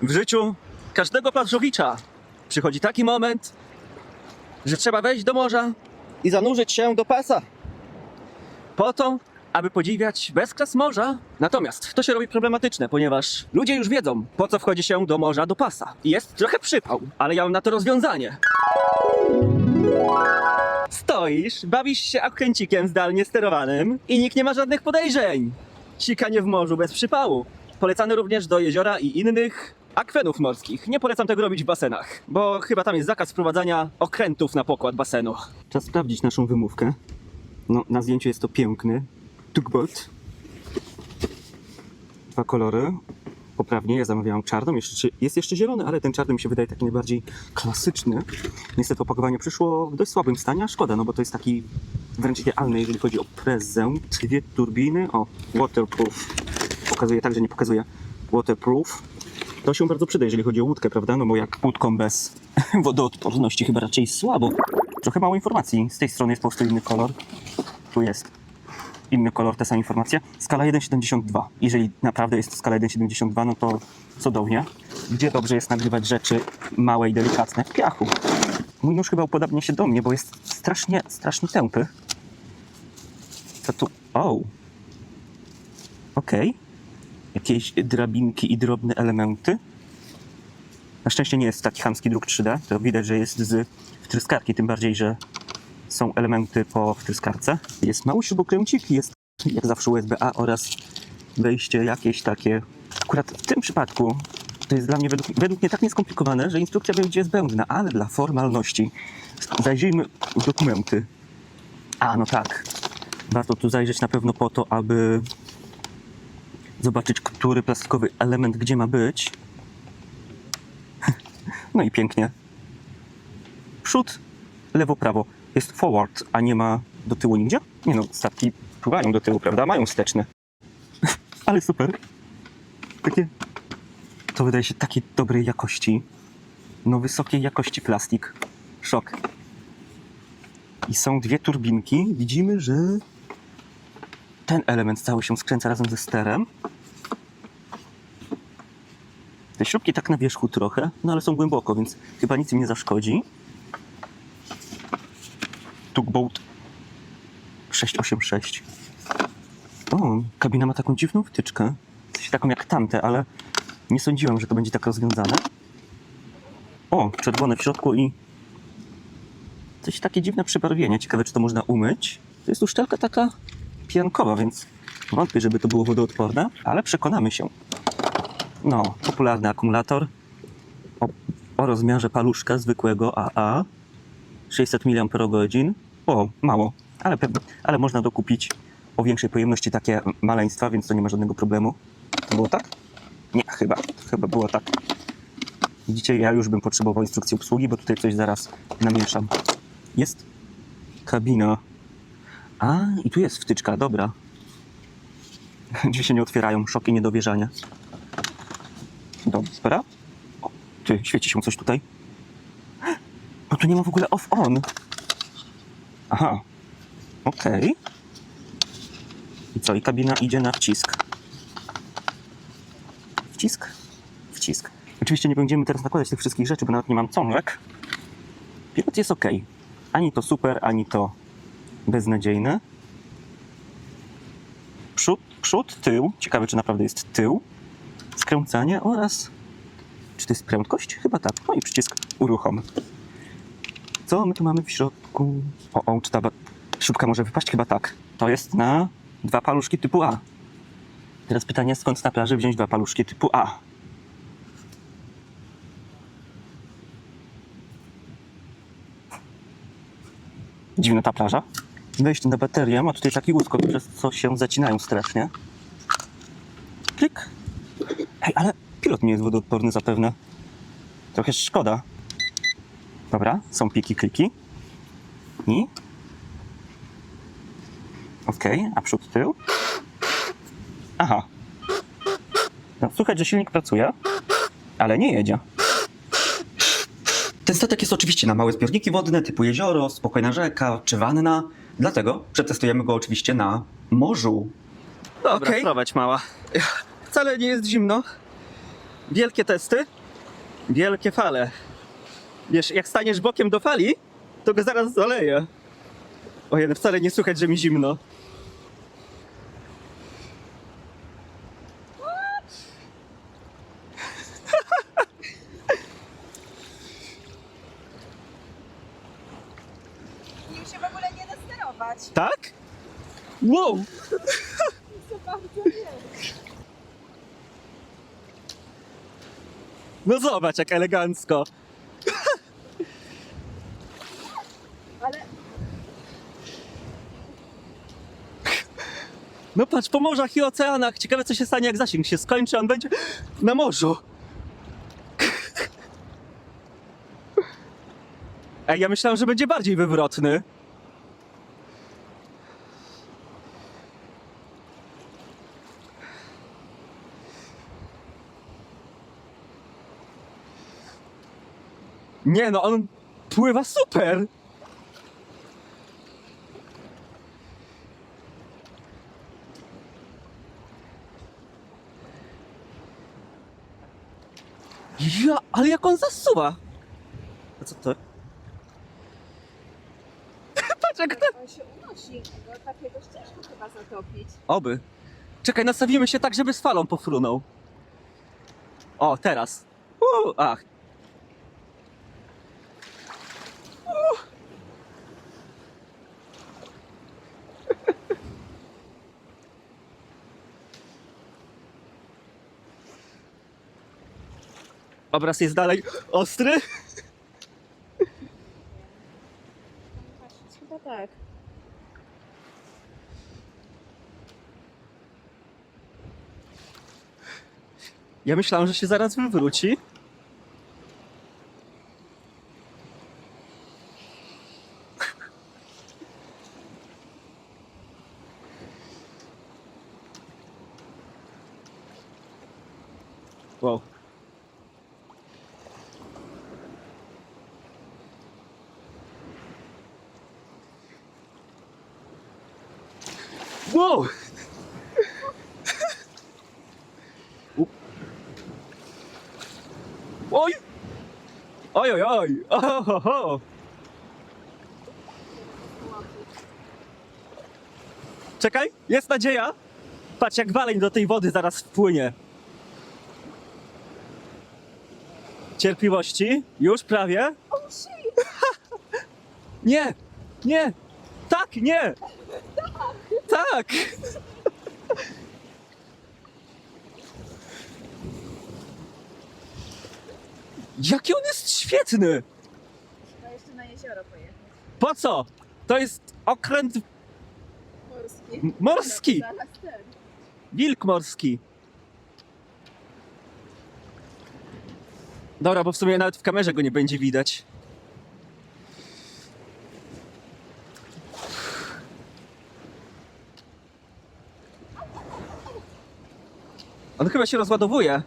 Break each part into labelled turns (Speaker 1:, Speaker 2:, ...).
Speaker 1: W życiu każdego plażowicza przychodzi taki moment, że trzeba wejść do morza i zanurzyć się do pasa. Po to, aby podziwiać bezkres morza. Natomiast to się robi problematyczne, ponieważ ludzie już wiedzą, po co wchodzi się do morza do pasa. I jest trochę przypał, ale ja mam na to rozwiązanie. Stoisz, bawisz się akręcikiem zdalnie sterowanym i nikt nie ma żadnych podejrzeń. Sikanie w morzu bez przypału. Polecane również do jeziora i innych akwenów morskich. Nie polecam tego robić w basenach, bo chyba tam jest zakaz wprowadzania okrętów na pokład basenu. Czas sprawdzić naszą wymówkę. No, na zdjęciu jest to piękny tugboat. 2 kolory. Poprawnie, ja zamawiałam czarną, jest jeszcze zielony, ale ten czarny mi się wydaje taki najbardziej klasyczny. Niestety opakowanie przyszło w dość słabym stanie, a szkoda, no bo to jest taki wręcz idealny, jeżeli chodzi o prezent. 2 turbiny, o, waterproof. Pokazuje tak, że nie pokazuje waterproof. To się bardzo przyda, jeżeli chodzi o łódkę, prawda? No bo jak łódką bez wodoodporności chyba raczej słabo. Trochę mało informacji. Z tej strony jest po prostu inny kolor. Tu jest inny kolor, te same informacje. Skala 1,72. Jeżeli naprawdę jest skala 1,72, no to cudownie. Gdzie dobrze jest nagrywać rzeczy małe i delikatne? W piachu. Mój nóż chyba upodabnia się do mnie, bo jest strasznie tępy. Co tu? O! Okej. Jakieś drabinki i drobne elementy. Na szczęście nie jest taki chamski druk 3D. To widać, że jest z wtryskarki, tym bardziej, że są elementy po wtryskarce. Jest mały śrubokręcik, jest jak zawsze USB-A oraz wejście jakieś takie. Akurat w tym przypadku to jest dla mnie według mnie tak nieskomplikowane, że instrukcja będzie zbędna, ale dla formalności zajrzyjmy w dokumenty. A, no tak. Warto tu zajrzeć na pewno po to, aby zobaczyć, który plastikowy element gdzie ma być. No i pięknie. Przód, lewo, prawo. Jest forward, a nie ma do tyłu nigdzie? Nie no, statki pływają do tyłu, prawda? Mają wsteczne. Ale super. Takie... To wydaje się takiej dobrej jakości. No, wysokiej jakości plastik. Szok. I są 2 turbinki. Widzimy, że ten element cały się skręca razem ze sterem. Te śrubki tak na wierzchu trochę, no ale są głęboko, więc chyba nic im nie zaszkodzi. Tugboat 686. O, kabina ma taką dziwną wtyczkę. Coś taką jak tamte, ale nie sądziłem, że to będzie tak rozwiązane. O, czerwone w środku i coś takie dziwne przebarwienie. Ciekawe, czy to można umyć. To jest uszczelka taka piankowa, więc wątpię, żeby to było wodoodporne, ale przekonamy się. No, popularny akumulator o rozmiarze paluszka zwykłego AA. 600 mAh. O, mało, ale można dokupić o większej pojemności takie maleństwa, więc to nie ma żadnego problemu. To było tak? Nie, chyba było tak. Widzicie, ja już bym potrzebował instrukcji obsługi, bo tutaj coś zaraz namieszam. Jest kabina. A, i tu jest wtyczka, dobra. Drzwi się nie otwierają, szok i niedowierzanie. Dobra. O, ty, świeci się coś tutaj. No tu nie ma w ogóle off-on. Aha. Okej. I co? I kabina idzie na wcisk. Wcisk. Oczywiście nie będziemy teraz nakładać tych wszystkich rzeczy, bo nawet nie mam cążek. Pilot jest ok. Ani to super, ani to beznadziejne. Przód, tył. Ciekawe, czy naprawdę jest tył. Skręcanie oraz... Czy to jest prędkość? Chyba tak. No i przycisk uruchom. Co my tu mamy w środku? O, czy ta śrubka może wypaść? Chyba tak. To jest na 2 paluszki typu A. Teraz pytanie, skąd na plaży wziąć 2 paluszki typu A? Dziwna ta plaża. Wejście na baterię, ma tutaj taki łuskot, przez co się zacinają strasznie. Klik. Ej, ale pilot nie jest wodoodporny zapewne. Trochę szkoda. Dobra, są piki, kliki. I... Okej, a przód, tył. Aha. No, słychać, że silnik pracuje, ale nie jedzie. Ten statek jest oczywiście na małe zbiorniki wodne typu jezioro, spokojna rzeka czy wanna. Dlatego przetestujemy go oczywiście na morzu. Dobra, prowadź mała. Wcale nie jest zimno. Wielkie testy, wielkie fale. Wiesz, jak staniesz bokiem do fali, to go zaraz zaleje. Ojej, wcale nie słychać, że mi zimno.
Speaker 2: Nim się w ogóle nie da sterować.
Speaker 1: Tak? Wow!
Speaker 2: To bardzo wiesz.
Speaker 1: No zobacz, jak elegancko.
Speaker 2: Ale
Speaker 1: No patrz, po morzach i oceanach. Ciekawe, co się stanie, jak zasięg się skończy, on będzie na morzu. Ej, ja myślałem, że będzie bardziej wywrotny. Nie no, on pływa super. Ja, ale jak on zasuwa. A co to? Patrz jak to...
Speaker 2: on się unosi. Go takiego ciężko chyba zatopić.
Speaker 1: Oby. Czekaj, nastawimy się tak, żeby z falą pofrunął. O, teraz. Ach. Obraz jest dalej ostry.
Speaker 2: Chyba tak.
Speaker 1: Ja myślałem, że się zaraz wywróci. Wow. Wow! Oj! Oj, oj, oj! Ohoho! Czekaj, jest nadzieja! Patrz, jak waleń do tej wody zaraz wpłynie. Cierpliwości, już prawie.
Speaker 2: Oh shit!
Speaker 1: Nie! Nie! Tak, nie! Tak! Jaki on jest świetny!
Speaker 2: Chyba jeszcze na jezioro pojechać.
Speaker 1: Po co? To jest okręt
Speaker 2: Morski.
Speaker 1: morski!
Speaker 2: Zaraz ten.
Speaker 1: Wilk morski. Dobra, bo w sumie nawet w kamerze go nie będzie widać. On chyba się rozładowuje.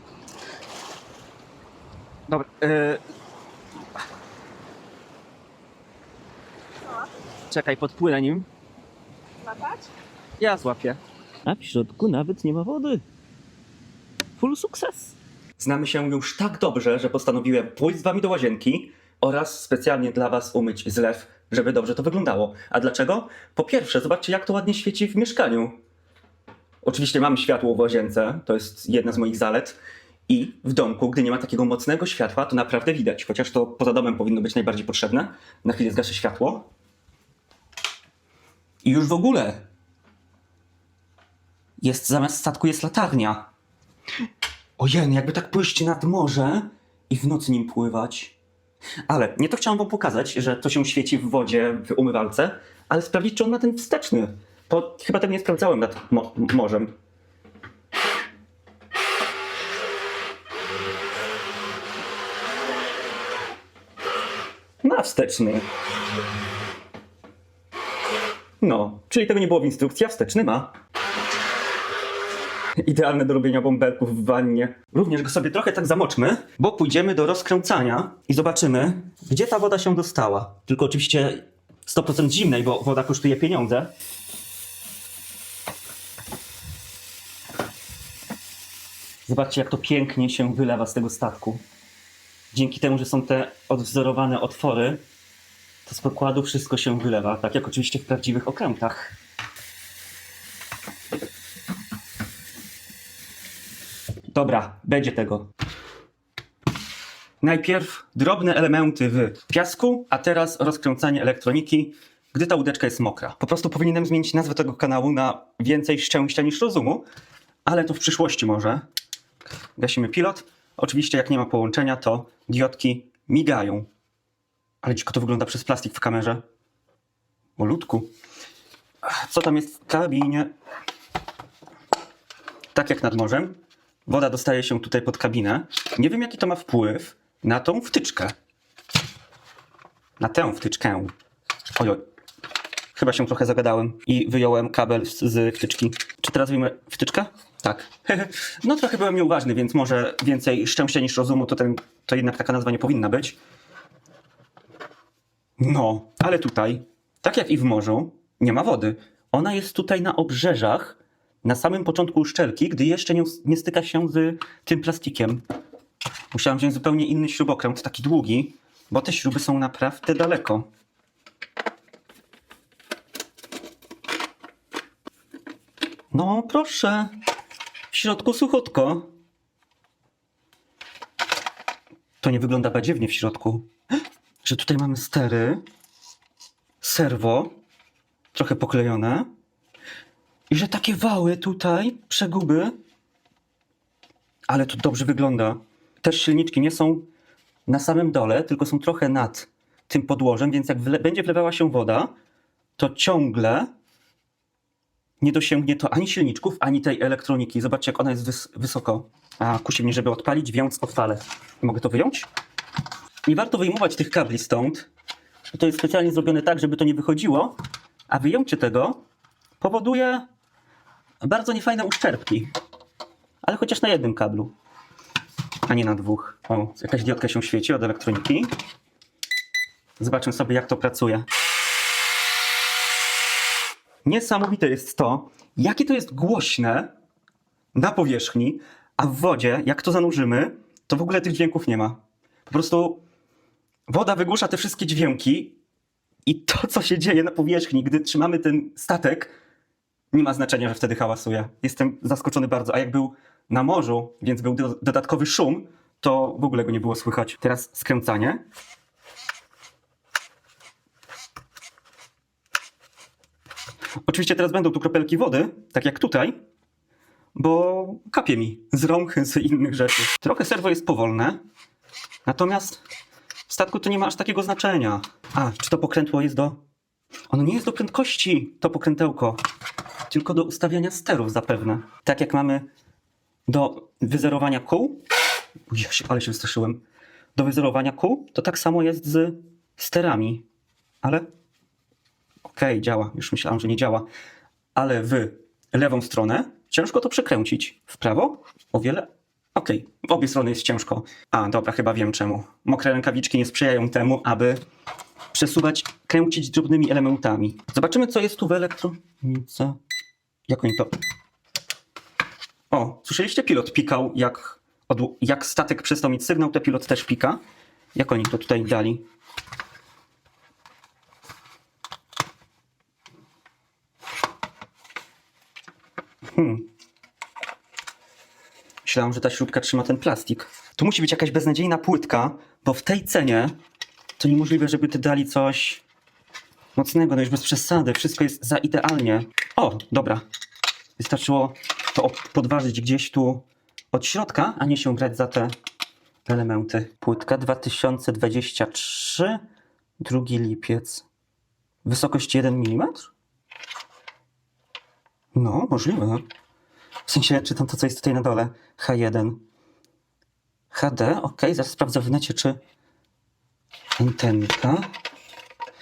Speaker 1: Dobra, czekaj, podpłynę nim.
Speaker 2: Złapać?
Speaker 1: Ja złapię. A w środku nawet nie ma wody. Full sukces. Znamy się już tak dobrze, że postanowiłem pójść z wami do łazienki oraz specjalnie dla was umyć zlew, żeby dobrze to wyglądało. A dlaczego? Po pierwsze, zobaczcie, jak to ładnie świeci w mieszkaniu. Oczywiście mam światło w łazience, to jest jedna z moich zalet. I w domku, gdy nie ma takiego mocnego światła, to naprawdę widać, chociaż to poza domem powinno być najbardziej potrzebne. Na chwilę zgaszę światło. I już w ogóle jest, zamiast statku jest latarnia. Ojej, jakby tak pójść nad morze i w nocy nim pływać. Ale nie to chciałem wam pokazać, że to się świeci w wodzie, w umywalce, ale sprawdzić, czy on ma ten wsteczny. Bo chyba tego nie sprawdzałem nad morzem. Ma wsteczny. No, czyli tego nie było w instrukcji, a wsteczny ma. Idealne do robienia bąbelków w wannie. Również go sobie trochę tak zamoczmy, bo pójdziemy do rozkręcania i zobaczymy, gdzie ta woda się dostała. Tylko oczywiście 100% zimnej, bo woda kosztuje pieniądze. Zobaczcie, jak to pięknie się wylewa z tego statku. Dzięki temu, że są te odwzorowane otwory, to z pokładu wszystko się wylewa, tak jak oczywiście w prawdziwych okrętach. Dobra, będzie tego. Najpierw drobne elementy w piasku, a teraz rozkręcanie elektroniki, gdy ta łódeczka jest mokra. Po prostu powinienem zmienić nazwę tego kanału na więcej szczęścia niż rozumu, ale to w przyszłości może. Gasimy pilot. Oczywiście jak nie ma połączenia, to diodki migają. Ale dziko to wygląda przez plastik w kamerze. Malutku. Co tam jest w kabinie? Tak jak nad morzem. Woda dostaje się tutaj pod kabinę. Nie wiem, jaki to ma wpływ na tą wtyczkę. Na tę wtyczkę. Ojoj. Chyba się trochę zagadałem i wyjąłem kabel z wtyczki. Czy teraz wyjmę wtyczkę? Tak. No trochę byłem nieuważny, więc może więcej szczęścia niż rozumu to jednak taka nazwa nie powinna być. No, ale tutaj, tak jak i w morzu, nie ma wody. Ona jest tutaj na obrzeżach, na samym początku uszczelki, gdy jeszcze nie styka się z tym plastikiem. Musiałem wziąć zupełnie inny śrubokręt, taki długi, bo te śruby są naprawdę daleko. No proszę, w środku suchutko. To nie wygląda badziewnie w środku. Że tutaj mamy stery, serwo, trochę poklejone i że takie wały tutaj, przeguby, ale to dobrze wygląda. Też silniczki nie są na samym dole, tylko są trochę nad tym podłożem, więc jak będzie wlewała się woda, to ciągle nie dosięgnie to ani silniczków, ani tej elektroniki. Zobaczcie, jak ona jest wysoko. A kusi mnie, żeby odpalić, więc odpalę. Mogę to wyjąć? Nie warto wyjmować tych kabli stąd. To jest specjalnie zrobione tak, żeby to nie wychodziło, a wyjęcie tego powoduje bardzo niefajne uszczerbki. Ale chociaż na jednym kablu, a nie na dwóch. O, jakaś diodka się świeci od elektroniki. Zobaczmy sobie, jak to pracuje. Niesamowite jest to, jakie to jest głośne na powierzchni, a w wodzie, jak to zanurzymy, to w ogóle tych dźwięków nie ma. Po prostu woda wygłusza te wszystkie dźwięki i to, co się dzieje na powierzchni, gdy trzymamy ten statek, nie ma znaczenia, że wtedy hałasuje. Jestem zaskoczony bardzo, a jak był na morzu, więc był dodatkowy szum, to w ogóle go nie było słychać. Teraz skręcanie. Oczywiście teraz będą tu kropelki wody, tak jak tutaj, bo kapie mi z rąk, z innych rzeczy. Trochę serwo jest powolne, natomiast w statku to nie ma aż takiego znaczenia. A, czy to pokrętło jest do... Ono nie jest do prędkości, to pokrętełko, tylko do ustawiania sterów zapewne. Tak jak mamy do wyzerowania kół, ale się wystraszyłem, do wyzerowania kół, to tak samo jest z sterami, ale okej, działa, już myślałem, że nie działa, ale w lewą stronę ciężko to przekręcić, w prawo o wiele... Okej, w obie strony jest ciężko. A, dobra, chyba wiem czemu. Mokre rękawiczki nie sprzyjają temu, aby przesuwać, kręcić drobnymi elementami. Zobaczymy, co jest tu w elektronice. Jak oni to... O, słyszeliście? Pilot pikał, jak statek przestał mieć sygnał, to pilot też pika. Jak oni to tutaj dali? Myślałem, że ta śrubka trzyma ten plastik. Tu musi być jakaś beznadziejna płytka, bo w tej cenie to niemożliwe, żeby ty dali coś mocnego, no już bez przesady. Wszystko jest za idealnie. O, dobra. Wystarczyło to podważyć gdzieś tu od środka, a nie się brać za te elementy. Płytka 2023, 2 lipiec. Wysokość 1 mm? No, możliwe. W sensie czytam to, co jest tutaj na dole. H1. HD, ok. Zaraz sprawdzę w necie, czy antenka.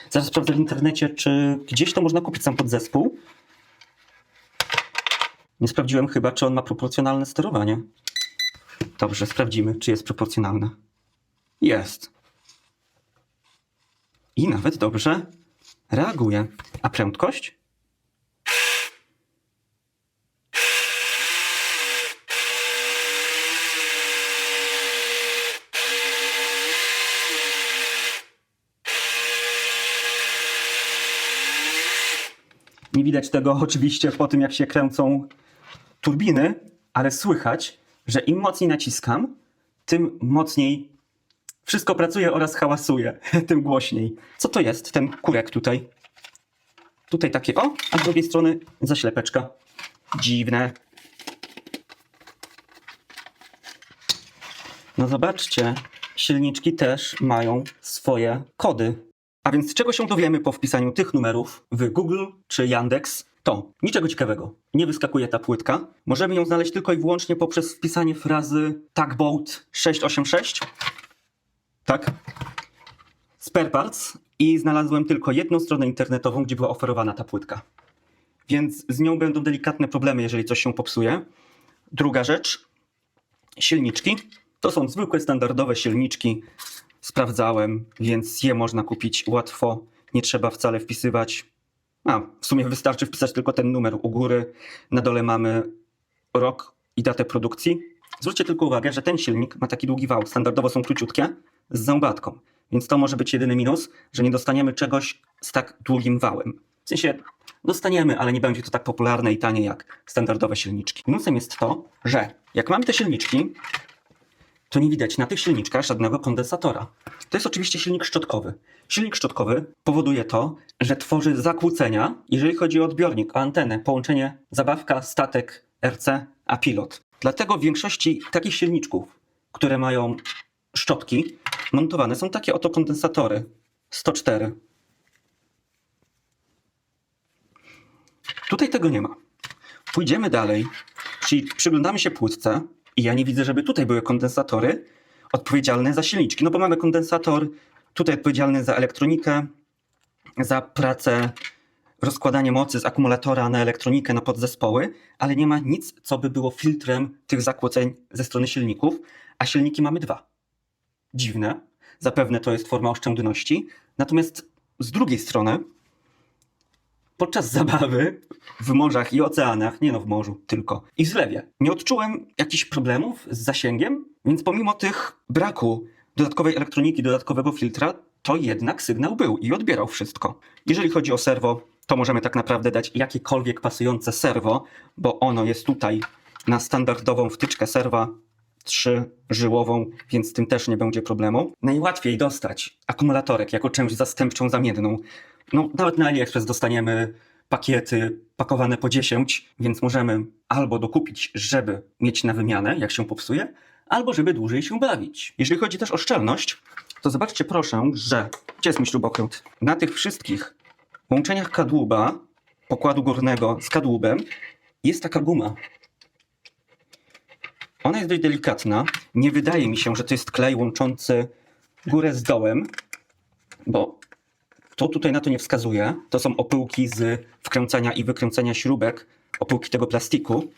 Speaker 1: Zaraz sprawdzę w internecie, czy gdzieś to można kupić sam podzespół. Nie sprawdziłem chyba, czy on ma proporcjonalne sterowanie. Dobrze, sprawdzimy, czy jest proporcjonalne. Jest. I nawet dobrze reaguje. A prędkość? Nie widać tego oczywiście po tym, jak się kręcą turbiny, ale słychać, że im mocniej naciskam, tym mocniej wszystko pracuje oraz hałasuje, tym głośniej. Co to jest ten kurek tutaj? Tutaj takie o, a z drugiej strony zaślepeczka. Dziwne. No zobaczcie, silniczki też mają swoje kody. A więc czego się dowiemy po wpisaniu tych numerów w Google czy Yandex? To niczego ciekawego. Nie wyskakuje ta płytka. Możemy ją znaleźć tylko i wyłącznie poprzez wpisanie frazy tugboat 686. Tak. Spare parts. I znalazłem tylko jedną stronę internetową, gdzie była oferowana ta płytka. Więc z nią będą delikatne problemy, jeżeli coś się popsuje. Druga rzecz. Silniczki. To są zwykłe, standardowe silniczki. Sprawdzałem, więc je można kupić łatwo. Nie trzeba wcale wpisywać. W sumie wystarczy wpisać tylko ten numer u góry. Na dole mamy rok i datę produkcji. Zwróćcie tylko uwagę, że ten silnik ma taki długi wał. Standardowo są króciutkie z zębatką. Więc to może być jedyny minus, że nie dostaniemy czegoś z tak długim wałem. W sensie dostaniemy, ale nie będzie to tak popularne i tanie jak standardowe silniczki. Minusem jest to, że jak mamy te silniczki, to nie widać na tych silniczkach żadnego kondensatora. To jest oczywiście silnik szczotkowy. Silnik szczotkowy powoduje to, że tworzy zakłócenia, jeżeli chodzi o odbiornik, o antenę, połączenie zabawka, statek, RC, a pilot. Dlatego w większości takich silniczków, które mają szczotki, montowane są takie oto kondensatory 104. Tutaj tego nie ma. Pójdziemy dalej, czyli przyglądamy się płytce i ja nie widzę, żeby tutaj były kondensatory odpowiedzialne za silniczki. No bo mamy kondensator tutaj odpowiedzialny za elektronikę, za pracę, rozkładanie mocy z akumulatora na elektronikę, na podzespoły, ale nie ma nic, co by było filtrem tych zakłóceń ze strony silników, a silniki mamy dwa. Dziwne. Zapewne to jest forma oszczędności. Natomiast z drugiej strony podczas zabawy w morzach i oceanach, nie no w morzu tylko, i w zlewie, nie odczułem jakichś problemów z zasięgiem, więc pomimo tych braku dodatkowej elektroniki, dodatkowego filtra, to jednak sygnał był i odbierał wszystko. Jeżeli chodzi o serwo, to możemy tak naprawdę dać jakiekolwiek pasujące serwo, bo ono jest tutaj na standardową wtyczkę serwa 3-żyłową, więc z tym też nie będzie problemu. Najłatwiej dostać akumulatorek jako część zastępczą zamienną. No, nawet na AliExpress dostaniemy pakiety pakowane po 10, więc możemy albo dokupić, żeby mieć na wymianę, jak się popsuje, albo żeby dłużej się bawić. Jeżeli chodzi też o szczelność, to zobaczcie proszę, że... Gdzie jest mój śrubokręt? Na tych wszystkich łączeniach kadłuba, pokładu górnego z kadłubem, jest taka guma. Ona jest dość delikatna. Nie wydaje mi się, że to jest klej łączący górę z dołem, bo to tutaj na to nie wskazuje. To są opyłki z wkręcania i wykręcania śrubek, opyłki tego plastiku.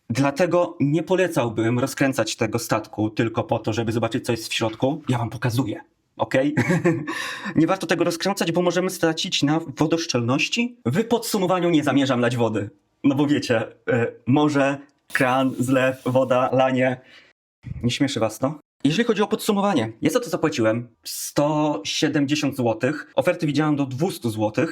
Speaker 1: Dlatego nie polecałbym rozkręcać tego statku tylko po to, żeby zobaczyć, co jest w środku. Ja wam pokazuję, ok? Nie warto tego rozkręcać, bo możemy stracić na wodoszczelności. W podsumowaniu nie zamierzam lać wody. No bo wiecie, morze, kran, zlew, woda, lanie. Nie śmieszy was to? Jeżeli chodzi o podsumowanie, ja za to zapłaciłem 170 zł. Oferty widziałem do 200 zł.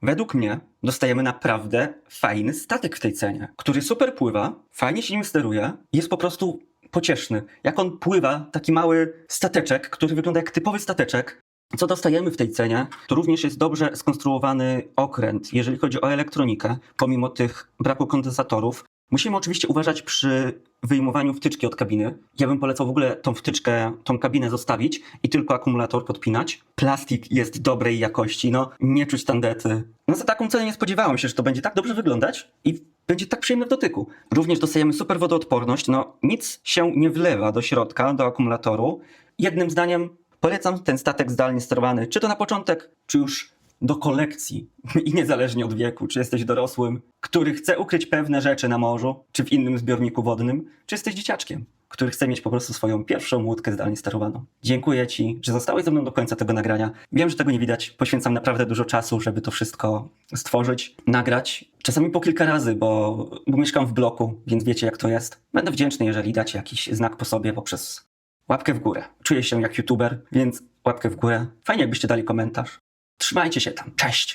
Speaker 1: Według mnie dostajemy naprawdę fajny statek w tej cenie, który super pływa, fajnie się nim steruje, jest po prostu pocieszny. Jak on pływa, taki mały stateczek, który wygląda jak typowy stateczek. Co dostajemy w tej cenie, to również jest dobrze skonstruowany okręt, jeżeli chodzi o elektronikę, pomimo tych braku kondensatorów. Musimy oczywiście uważać przy wyjmowaniu wtyczki od kabiny. Ja bym polecał w ogóle tą wtyczkę, tą kabinę zostawić i tylko akumulator podpinać. Plastik jest dobrej jakości, no nie czuć tandety. No za taką cenę nie spodziewałem się, że to będzie tak dobrze wyglądać i będzie tak przyjemne w dotyku. Również dostajemy super wodoodporność, no nic się nie wlewa do środka, do akumulatoru. Jednym zdaniem polecam ten statek zdalnie sterowany, czy to na początek, czy już do kolekcji i niezależnie od wieku, czy jesteś dorosłym, który chce ukryć pewne rzeczy na morzu, czy w innym zbiorniku wodnym, czy jesteś dzieciaczkiem, który chce mieć po prostu swoją pierwszą łódkę zdalnie sterowaną. Dziękuję ci, że zostałeś ze mną do końca tego nagrania. Wiem, że tego nie widać, poświęcam naprawdę dużo czasu, żeby to wszystko stworzyć, nagrać. Czasami po kilka razy, bo mieszkam w bloku, więc wiecie jak to jest. Będę wdzięczny, jeżeli dacie jakiś znak po sobie poprzez łapkę w górę. Czuję się jak youtuber, więc łapkę w górę. Fajnie jakbyście dali komentarz. Trzymajcie się tam. Cześć!